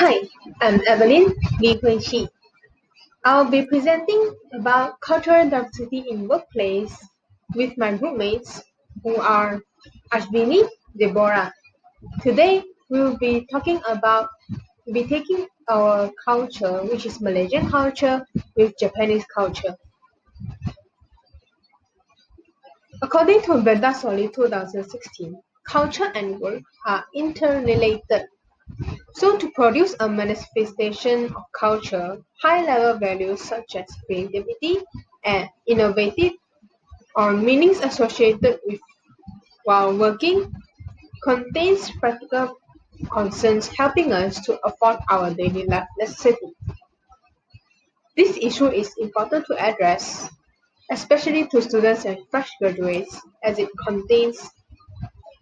Hi, I'm Evelyn BPC. I'll be presenting about cultural diversity in workplace with my groupmates who are Ashbini, Deborah. Today we'll be taking our culture, which is Malaysian culture, with Japanese culture. According to Bendasoli 2016, culture and work are interrelated. So to produce a manifestation of culture, high-level values such as creativity and innovative or meanings associated with while working contains practical concerns helping us to afford our daily life necessity. This issue is important to address, especially to students and fresh graduates, as it contains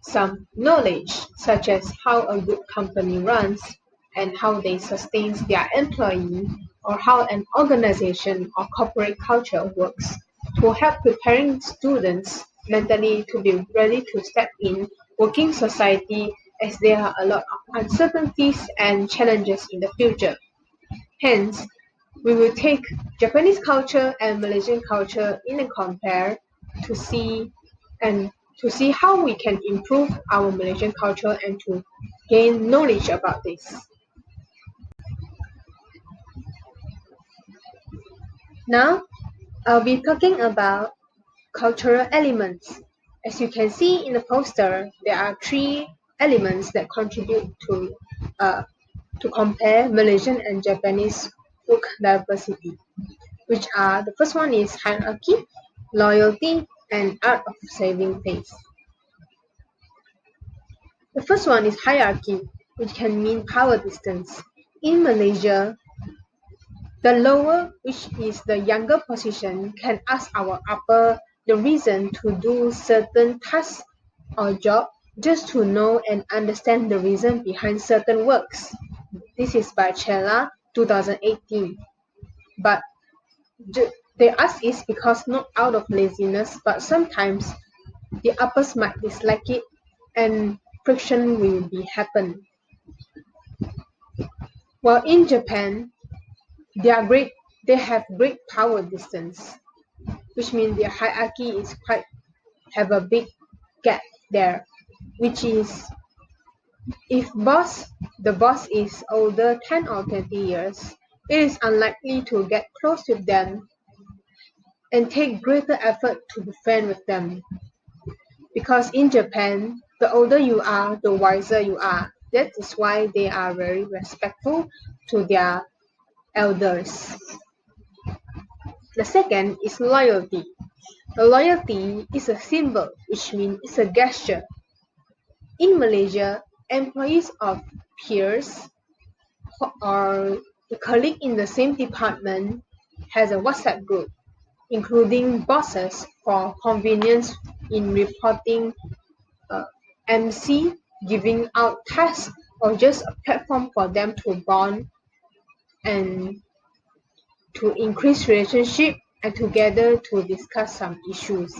some knowledge such as how a good company runs and how they sustain their employee or how an organization or corporate culture works to help preparing students mentally to be ready to step in working society as there are a lot of uncertainties and challenges in the future. Hence, we will take Japanese culture and Malaysian culture in a compare to see and to see how we can improve our Malaysian culture and to gain knowledge about this. Now, I'll be talking about cultural elements. As you can see in the poster, there are three elements that contribute to compare Malaysian and Japanese work diversity, which are the first one is hierarchy, loyalty, and art of saving face. The first one is hierarchy, which can mean power distance. In Malaysia, the lower, which is the younger position, can ask our upper the reason to do certain tasks or job just to know and understand the reason behind certain works. This is by Chela 2018. But they ask is because not out of laziness, but sometimes the uppers might dislike it and friction will be happen. While in Japan, they have great power distance, which means their hierarchy is quite have a big gap there, which is if the boss is older 10 or 20 years, it is unlikely to get close with them and take greater effort to be friend with them. Because in Japan, the older you are, the wiser you are. That is why they are very respectful to their elders. The second is loyalty. The loyalty is a symbol, which means it's a gesture. In Malaysia, employees of peers or the colleague in the same department has a WhatsApp group, including bosses for convenience in reporting MC, giving out tasks, or just a platform for them to bond and to increase relationship and together to discuss some issues.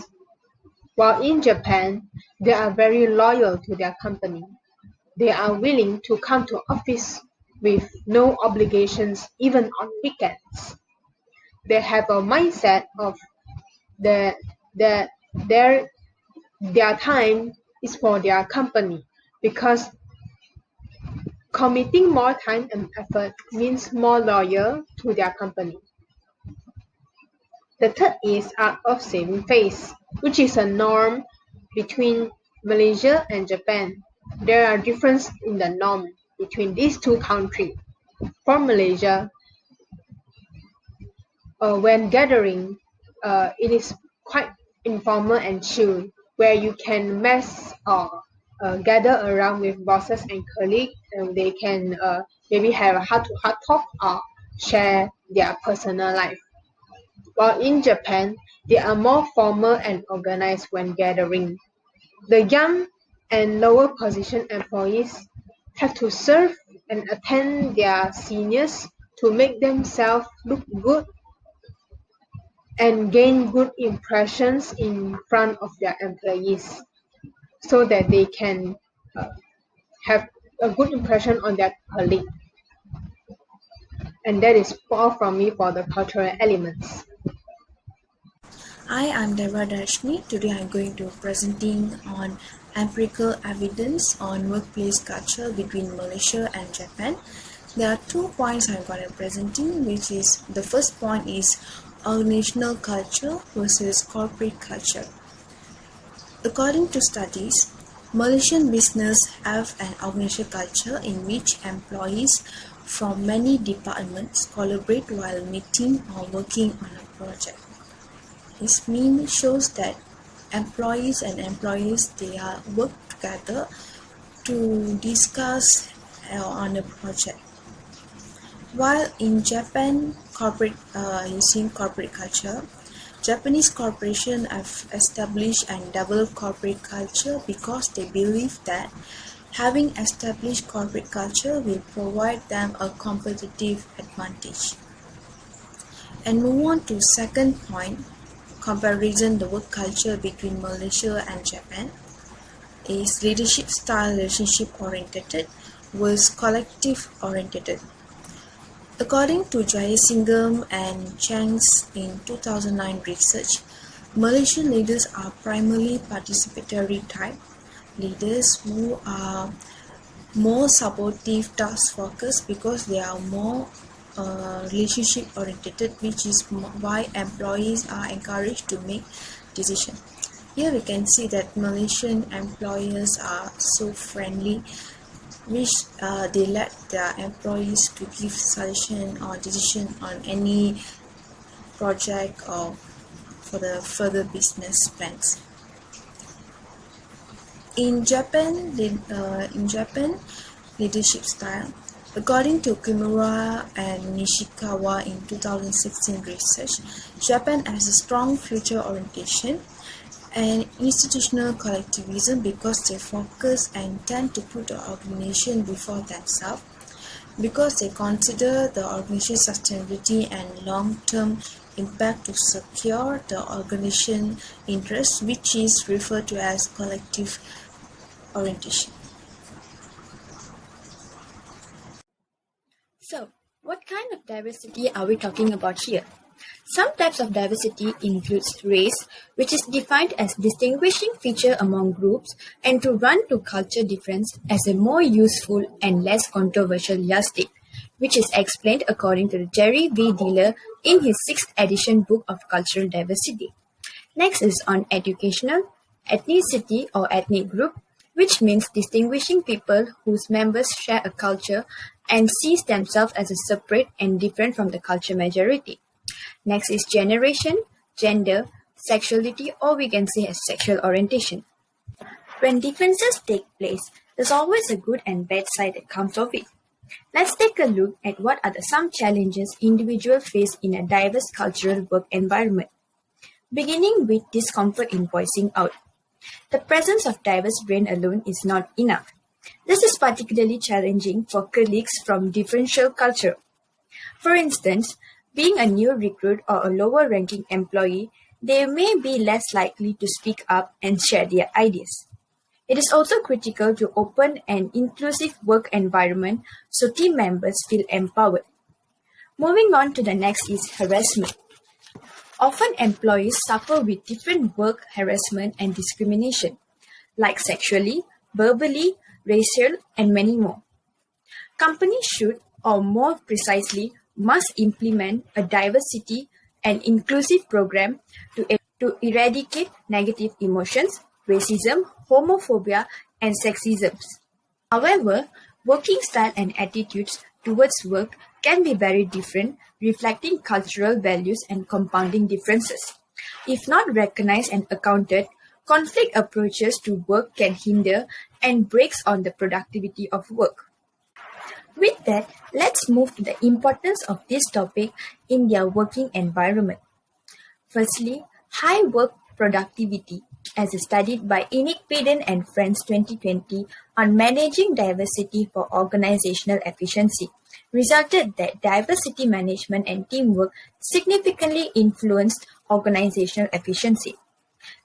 While in Japan, they are very loyal to their company. They are willing to come to office with no obligations even on weekends. They have a mindset of that their time is for their company because committing more time and effort means more loyal to their company. The third is art of saving face, which is a norm between Malaysia and Japan. There are differences in the norm between these two countries. For Malaysia, when gathering, it is quite informal and chill, where you can mess or gather around with bosses and colleagues, and they can maybe have a heart-to-heart talk or share their personal life. While in Japan, they are more formal and organized when gathering. The young and lower position employees have to serve and attend their seniors to make themselves look good and gain good impressions in front of their employees so that they can have a good impression on their colleague. And that is all from me for the cultural elements. I am Devadarshini. Today I am going to presenting on empirical evidence on workplace culture between Malaysia and Japan. There are 2 points I'm going to presenting, which is the first point is organizational culture versus corporate culture. According to studies, Malaysian business have an organizational culture in which employees from many departments collaborate while meeting or working on a project. This meme shows that employees and employees they are work together to discuss on a project. While in Japan, using corporate culture, Japanese corporations have established and developed corporate culture because they believe that having established corporate culture will provide them a competitive advantage. And move on to second point, comparison the work culture between Malaysia and Japan is leadership style relationship oriented versus collective oriented. According to Jayasingham and Chang's in 2009 research, Malaysian leaders are primarily participatory type leaders who are more supportive task focused because they are more relationship oriented, which is why employees are encouraged to make decisions. Here we can see that Malaysian employers are so friendly, which they let their employees to give suggestion or decision on any project or for the further business plans. In Japan, leadership style. According to Kimura and Nishikawa in 2016 research, Japan has a strong future orientation and institutional collectivism because they focus and tend to put the organization before themselves, because they consider the organization's sustainability and long-term impact to secure the organization interests, which is referred to as collective orientation. So, what kind of diversity are we talking about here? Some types of diversity includes race, which is defined as distinguishing feature among groups and to run to culture difference as a more useful and less controversial yardstick, which is explained according to Jerry V. Diller in his 6th edition book of cultural diversity. Next is on educational, ethnicity or ethnic group, which means distinguishing people whose members share a culture and sees themselves as a separate and different from the culture majority. Next is generation, gender, sexuality, or we can say as sexual orientation. When differences take place, there's always a good and bad side that comes of it. Let's take a look at what are some challenges individuals face in a diverse cultural work environment. Beginning with discomfort in voicing out. The presence of diverse brain alone is not enough. This is particularly challenging for colleagues from differential culture. For instance, being a new recruit or a lower-ranking employee, they may be less likely to speak up and share their ideas. It is also critical to open an inclusive work environment so team members feel empowered. Moving on to the next is harassment. Often employees suffer with different work harassment and discrimination, like sexually, verbally, racial, and many more. Companies should, or more precisely, must implement a diversity and inclusive program to eradicate negative emotions, racism, homophobia, and sexism. However, working style and attitudes towards work can be very different, reflecting cultural values and compounding differences. If not recognized and accounted, conflict approaches to work can hinder and breaks on the productivity of work. With that, let's move to the importance of this topic in their working environment. Firstly, high work productivity, as studied by Enoch Peden and Friends 2020 on managing diversity for organizational efficiency, resulted that diversity management and teamwork significantly influenced organizational efficiency.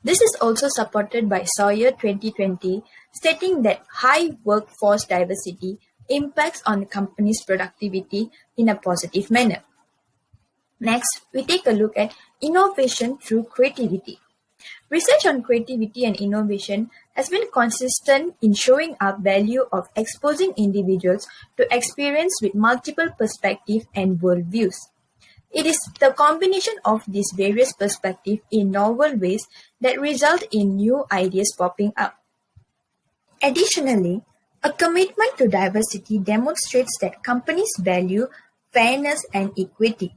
This is also supported by Sawyer 2020, stating that high workforce diversity impacts on the company's productivity in a positive manner. Next, we take a look at innovation through creativity. Research on creativity and innovation has been consistent in showing up value of exposing individuals to experience with multiple perspectives and worldviews. It is the combination of these various perspectives in novel ways that result in new ideas popping up. Additionally, a commitment to diversity demonstrates that companies value fairness and equity.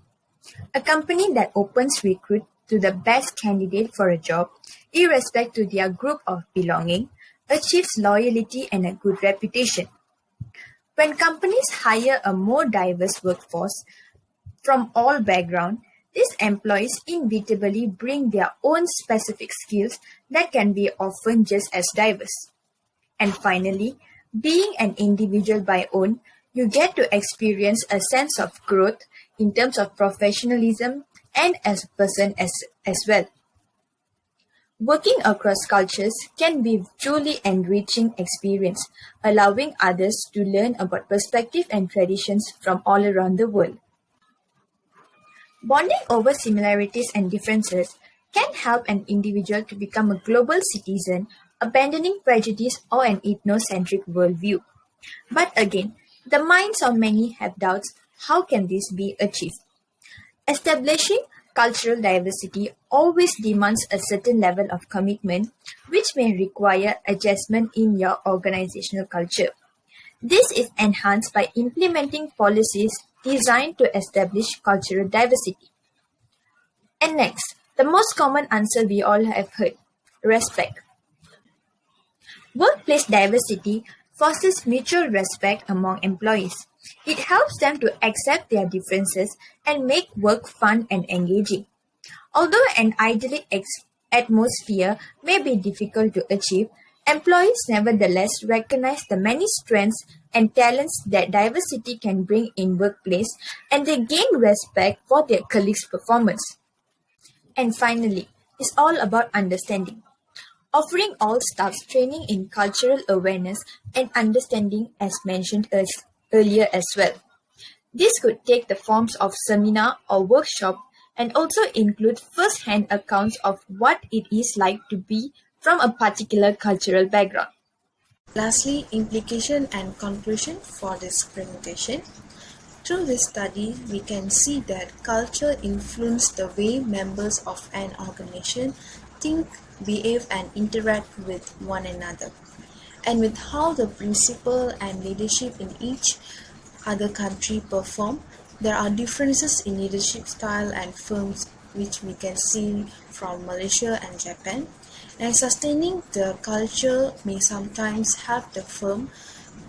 A company that opens recruit to the best candidate for a job, irrespective to their group of belonging, achieves loyalty and a good reputation. When companies hire a more diverse workforce from all backgrounds, these employees inevitably bring their own specific skills that can be often just as diverse. And finally, being an individual by own, you get to experience a sense of growth in terms of professionalism and as a person as well. Working across cultures can be truly enriching experience, allowing others to learn about perspective and traditions from all around the world. Bonding over similarities and differences can help an individual to become a global citizen, abandoning prejudice or an ethnocentric worldview. But again, the minds of many have doubts: how can this be achieved? Establishing cultural diversity always demands a certain level of commitment, which may require adjustment in your organizational culture. This is enhanced by implementing policies designed to establish cultural diversity. And next, the most common answer we all have heard: respect. Workplace diversity fosters mutual respect among employees. It helps them to accept their differences and make work fun and engaging. Although an idyllic atmosphere may be difficult to achieve, employees nevertheless recognize the many strengths and talents that diversity can bring in workplace, and they gain respect for their colleagues' performance. And finally, it's all about understanding. Offering all staffs training in cultural awareness and understanding as mentioned earlier as well. This could take the forms of seminar or workshop and also include first-hand accounts of what it is like to be from a particular cultural background. Lastly, implication and conclusion for this presentation. Through this study, we can see that culture influences the way members of an organization think, behave, and interact with one another, and with how the principal and leadership in each other country perform. There are differences in leadership style and firms which we can see from Malaysia and Japan, and sustaining the culture may sometimes help the firm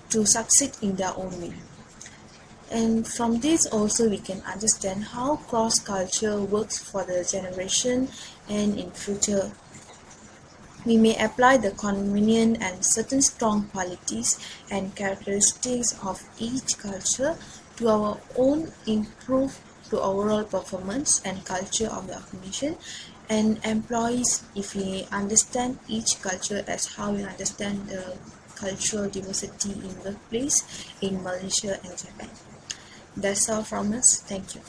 to succeed in their own way. And from this also we can understand how cross-culture works for the generation and in future. We may apply the convenient and certain strong qualities and characteristics of each culture to our own, improve to overall performance and culture of the organization. And employees, if we understand each culture as how we understand the cultural diversity in workplace in Malaysia and Japan. That's all from us. Thank you.